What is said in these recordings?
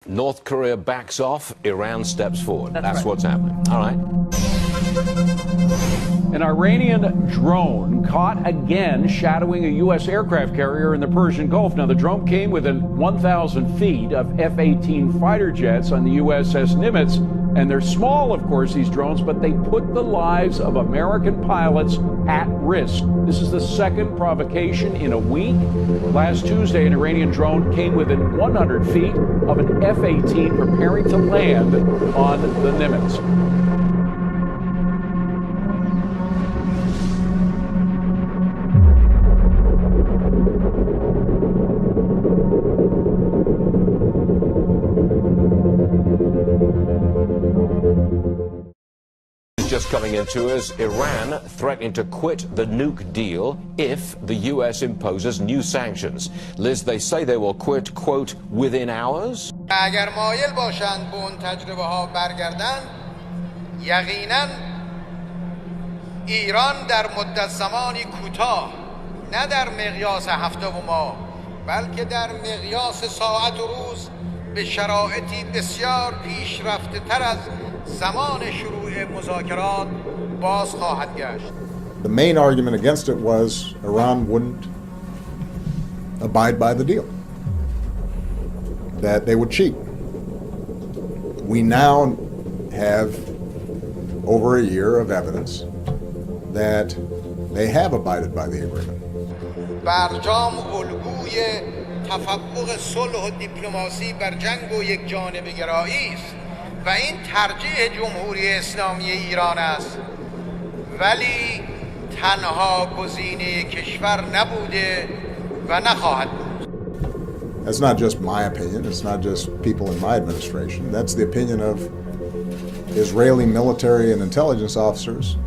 North Korea backs off, Iran steps forward. That's right. what's happening. All right. An Iranian drone caught again shadowing a U.S. aircraft carrier in the Persian Gulf. Now, the drone came within 1,000 feet of F-18 fighter jets on the USS Nimitz. And they're small, of course, these drones, but they put the lives of American pilots at risk. This is the second provocation in a week. Last Tuesday, an Iranian drone came within 100 feet of an F-18 preparing to land on the Nimitz. Just coming into us, Iran threatening to quit the nuke deal if the U.S. imposes new sanctions. Liz, they say they will quit, quote, within hours? اگر مایل باشند به اون تجربه ها برگردن یقینا ایران در مدت زمانی کوتاه نه در مقیاس هفته و ماه بلکه در مقیاس ساعت و روز به شرایطی بسیار پیشرفته تر از زمان شروع مذاکرات باز خواهد گشت. The main argument against it was Iran wouldn't abide by the deal, that they would cheat. We now have over a year of evidence that they have abided by the agreement. برجام الگوی تفوق صلح و دیپلماسی بر جنگ و یک جانبه گرایی است و این ترجیح جمهوری اسلامی ایران است ولی تنها گزینه کشور نبوده و نخواهد بود. That's not just my opinion, it's not just people in my administration, that's the opinion of Israeli military and intelligence officers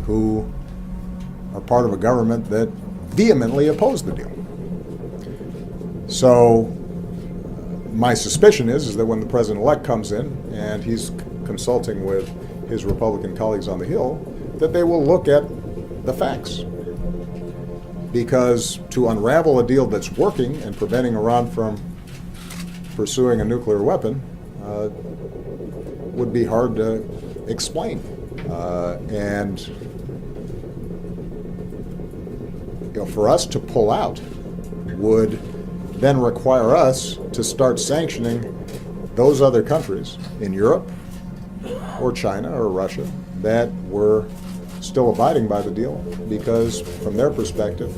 who are part of a government that vehemently opposed the deal. So my suspicion is that when the president-elect comes in and he's consulting with his Republican colleagues on the Hill, that they will look at the facts. Because to unravel a deal that's working and preventing Iran from pursuing a nuclear weapon would be hard to explain. And for us to pull out would then require us to start sanctioning those other countries in Europe or China or Russia that were still abiding by the deal because from their perspective,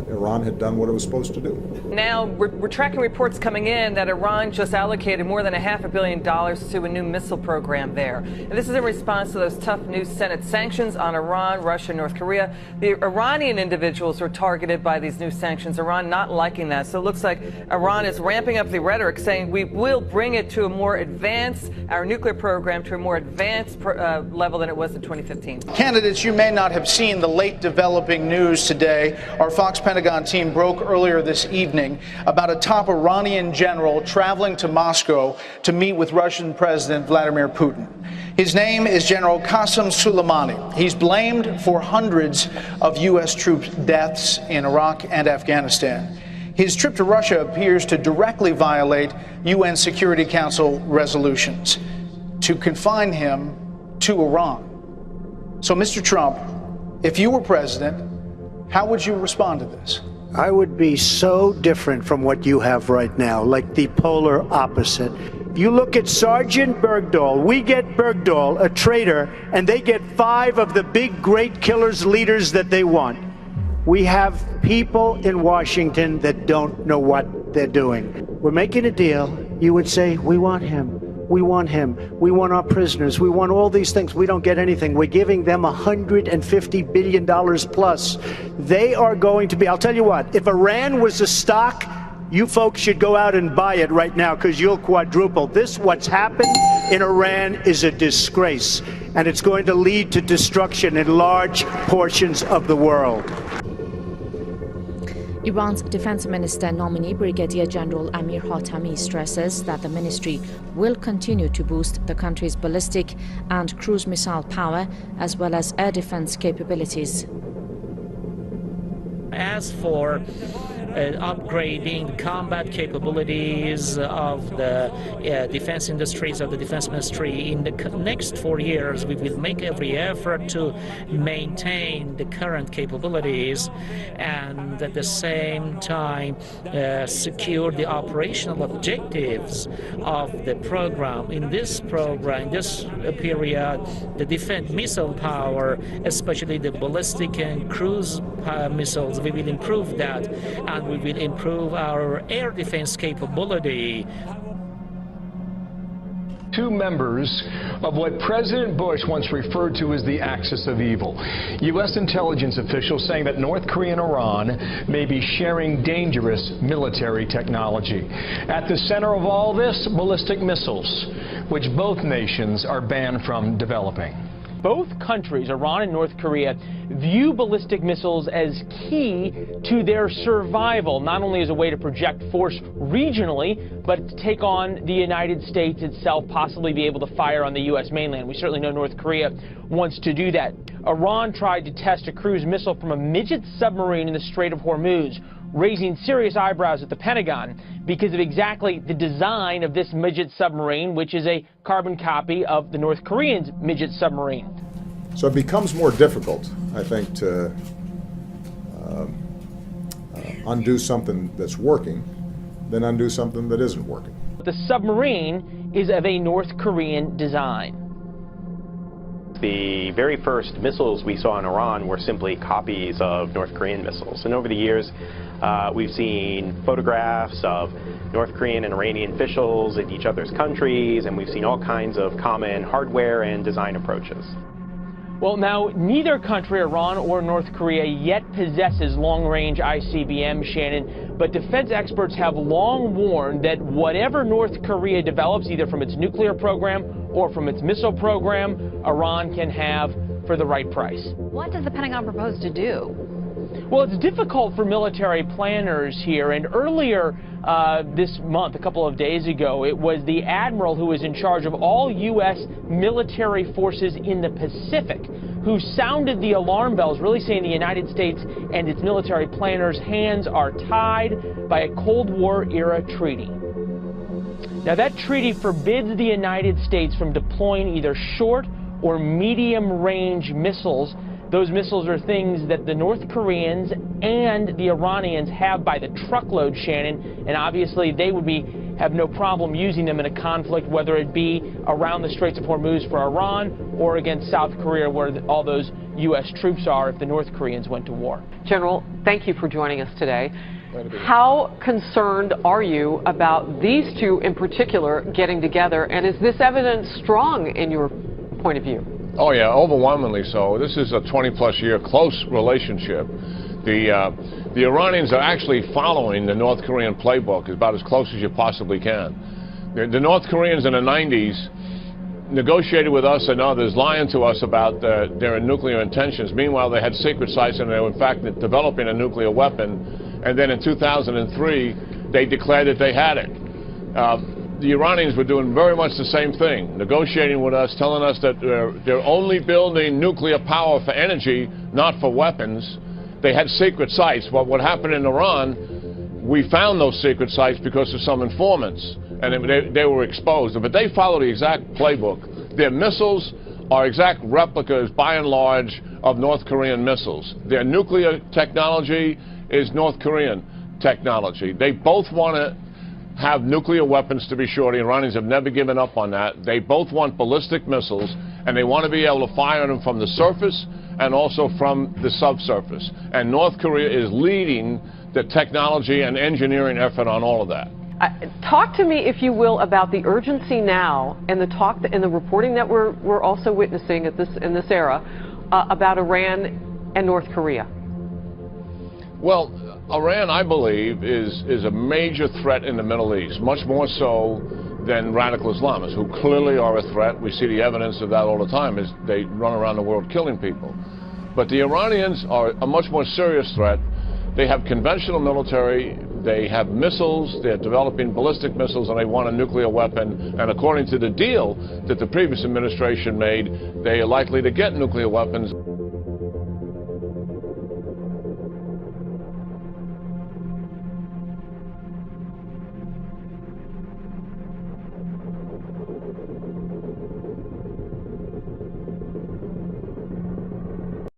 Iran had done what it was supposed to do. Now, we're tracking reports coming in that Iran just allocated more than $500 million to a new missile program there. And this is in response to those tough new Senate sanctions on Iran, Russia, North Korea. The Iranian individuals were targeted by these new sanctions, Iran not liking that. So it looks like Iran is ramping up the rhetoric, saying we will bring it to a more advanced, our nuclear program to a more advanced level than it was in 2015. Candidates, you may not have seen the late developing news today. Our Fox Pentagon team broke earlier this evening about a top Iranian general traveling to Moscow to meet with Russian President Vladimir Putin. His name is General Qasem Soleimani. He's blamed for hundreds of U.S. troops' deaths in Iraq and Afghanistan. His trip to Russia appears to directly violate UN Security Council resolutions to confine him to Iran. So, Mr. Trump, if you were president, how would you respond to this? I would be so different from what you have right now, like the polar opposite. You look at Sergeant Bergdahl. We get Bergdahl, a traitor, and they get 5 of the big, great killers, leaders that they want. We have people in Washington that don't know what they're doing. We're making a deal. You would say, we want him. We want him. We want our prisoners. We want all these things. We don't get anything. We're giving them $150 billion plus. They are going to be, I'll tell you what, if Iran was a stock, you folks should go out and buy it right now because you'll quadruple. What's happened in Iran is a disgrace, and it's going to lead to destruction in large portions of the world. Iran's defense minister nominee Brigadier General Amir Hatami stresses that the ministry will continue to boost the country's ballistic and cruise missile power as well as air defense capabilities. As for upgrading the combat capabilities of the defense industries, of the defense ministry. In the next 4 years, we will make every effort to maintain the current capabilities and at the same time secure the operational objectives of the program. In this program, in this period, the defense missile power, especially the ballistic and cruise missiles, we will improve that, and we will improve our air defense capability. Two members of what President Bush once referred to as the axis of evil. U.S. intelligence officials saying that North Korea and Iran may be sharing dangerous military technology. At the center of all this, ballistic missiles, which both nations are banned from developing. Both countries, Iran and North Korea, view ballistic missiles as key to their survival, not only as a way to project force regionally, but to take on the United States itself, possibly be able to fire on the U.S. mainland. We certainly know North Korea wants to do that. Iran tried to test a cruise missile from a midget submarine in the Strait of Hormuz, raising serious eyebrows at the Pentagon because of exactly the design of this midget submarine, which is a carbon copy of the North Koreans' midget submarine. So it becomes more difficult, I think, to undo something that's working than undo something that isn't working. The submarine is of a North Korean design. The very first missiles we saw in Iran were simply copies of North Korean missiles. And over the years, we've seen photographs of North Korean and Iranian officials in each other's countries, and we've seen all kinds of common hardware and design approaches. Well, now, neither country, Iran or North Korea, yet possesses long-range ICBM, Shannon, but defense experts have long warned that whatever North Korea develops, either from its nuclear program or from its missile program, Iran can have for the right price. What does the Pentagon propose to do? Well, it's difficult for military planners here, and earlier this month, a couple of days ago, it was the admiral who was in charge of all U.S. military forces in the Pacific who sounded the alarm bells, really saying the United States and its military planners' hands are tied by a Cold War-era treaty. Now, that treaty forbids the United States from deploying either short or medium-range missiles. Those missiles are things that the North Koreans and the Iranians have by the truckload, Shannon, and obviously they would have no problem using them in a conflict, whether it be around the Straits of Hormuz for Iran or against South Korea, where all those U.S. troops are if the North Koreans went to war. General, thank you for joining us today. How concerned are you about these two in particular getting together, and is this evidence strong in your point of view? Oh yeah, overwhelmingly so. This is a 20-plus year close relationship. The Iranians are actually following the North Korean playbook about as close as you possibly can. The North Koreans in the 90s negotiated with us and others, lying to us about their nuclear intentions. Meanwhile, they had secret sites and they were in fact developing a nuclear weapon. And then in 2003, they declared that they had it. The Iranians were doing very much the same thing, negotiating with us, telling us that they're only building nuclear power for energy, not for weapons. They had secret sites. But what happened in Iran, we found those secret sites because of some informants, and they were exposed. But they follow the exact playbook. Their missiles are exact replicas, by and large, of North Korean missiles. Their nuclear technology is North Korean technology. They both want to have nuclear weapons, to be sure. The Iranians have never given up on that. They both want ballistic missiles, and they want to be able to fire them from the surface and also from the subsurface. And North Korea is leading the technology and engineering effort on all of that. Talk to me, if you will, about the urgency now and the talk and the reporting that we're also witnessing in this era about Iran and North Korea. Well, Iran, I believe, is a major threat in the Middle East, much more so than radical Islamists, who clearly are a threat. We see the evidence of that all the time as they run around the world killing people. But the Iranians are a much more serious threat. They have conventional military, they have missiles, they're developing ballistic missiles, and they want a nuclear weapon. And according to the deal that the previous administration made, they are likely to get nuclear weapons.